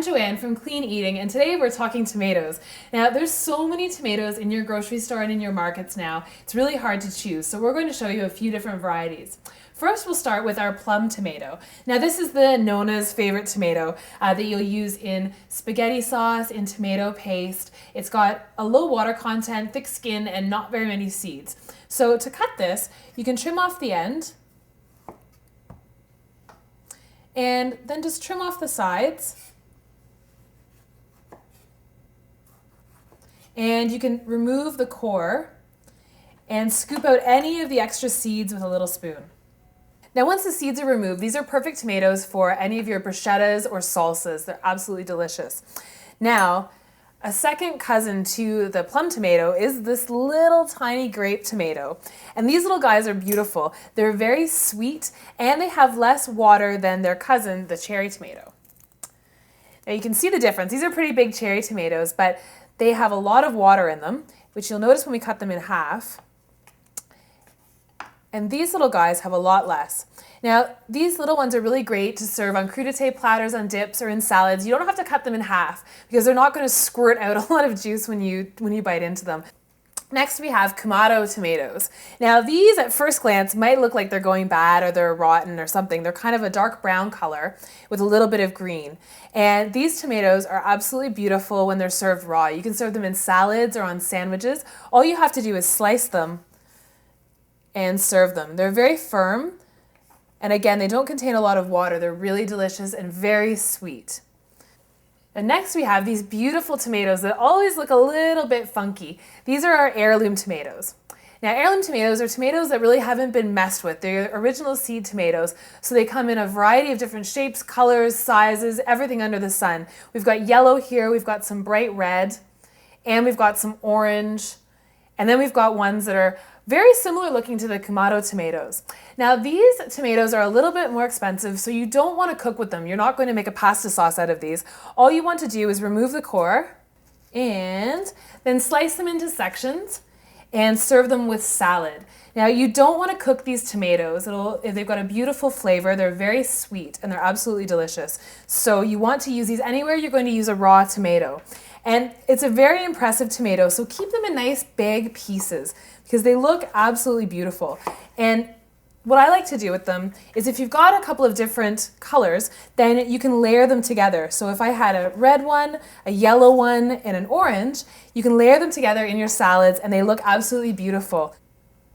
I'm Joanne from Clean Eating, and today we're talking tomatoes. Now, there's so many tomatoes in your grocery store and in your markets now, it's really hard to choose, so we're going to show you a few different varieties. First, we'll start with our plum tomato. Now, this is the Nona's favorite tomato that you'll use in spaghetti sauce, in tomato paste. It's got a low water content, thick skin, and not very many seeds. So to cut this, you can trim off the end, and then just trim off the sides. And you can remove the core and scoop out any of the extra seeds with a little spoon. Now, once the seeds are removed, these are perfect tomatoes for any of your bruschettas or salsas. They're absolutely delicious. Now, a second cousin to the plum tomato is this little tiny grape tomato. And these little guys are beautiful. They're very sweet and they have less water than their cousin, the cherry tomato. Now you can see the difference. These are pretty big cherry tomatoes, but they have a lot of water in them, which you'll notice when we cut them in half. And these little guys have a lot less. Now, these little ones are really great to serve on crudité platters, on dips, or in salads. You don't have to cut them in half because they're not going to squirt out a lot of juice when you bite into them. Next, we have Kamado tomatoes. Now, these at first glance might look like they're going bad or they're rotten or something. They're kind of a dark brown color with a little bit of green. And these tomatoes are absolutely beautiful when they're served raw. You can serve them in salads or on sandwiches. All you have to do is slice them and serve them. They're very firm, and again, they don't contain a lot of water. They're really delicious and very sweet. And next we have these beautiful tomatoes that always look a little bit funky. These are our heirloom tomatoes. Now, heirloom tomatoes are tomatoes that really haven't been messed with. They're original seed tomatoes, so they come in a variety of different shapes, colors, sizes, everything under the sun. We've got yellow here, we've got some bright red, and we've got some orange, and then we've got ones that are very similar looking to the Kamado tomatoes. Now, these tomatoes are a little bit more expensive, so you don't want to cook with them. You're not going to make a pasta sauce out of these. All you want to do is remove the core and then slice them into sections and serve them with salad. Now, you don't want to cook these tomatoes. They've got a beautiful flavor. They're very sweet and they're absolutely delicious. So you want to use these anywhere you're going to use a raw tomato. And it's a very impressive tomato, so keep them in nice big pieces because they look absolutely beautiful. And what I like to do with them is if you've got a couple of different colors, then you can layer them together. So if I had a red one, a yellow one, and an orange, you can layer them together in your salads and they look absolutely beautiful.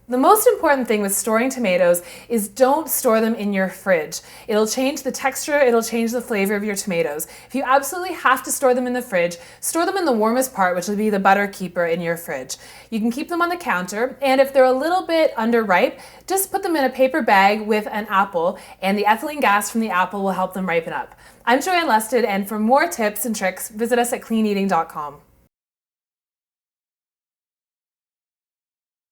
The most important thing with storing tomatoes is don't store them in your fridge. It'll change the texture, it'll change the flavor of your tomatoes. If you absolutely have to store them in the fridge, store them in the warmest part, which will be the butter keeper in your fridge. You can keep them on the counter, and if they're a little bit underripe, just put them in a paper bag with an apple, and the ethylene gas from the apple will help them ripen up. I'm Joanne Lusted, and for more tips and tricks, visit us at cleaneating.com.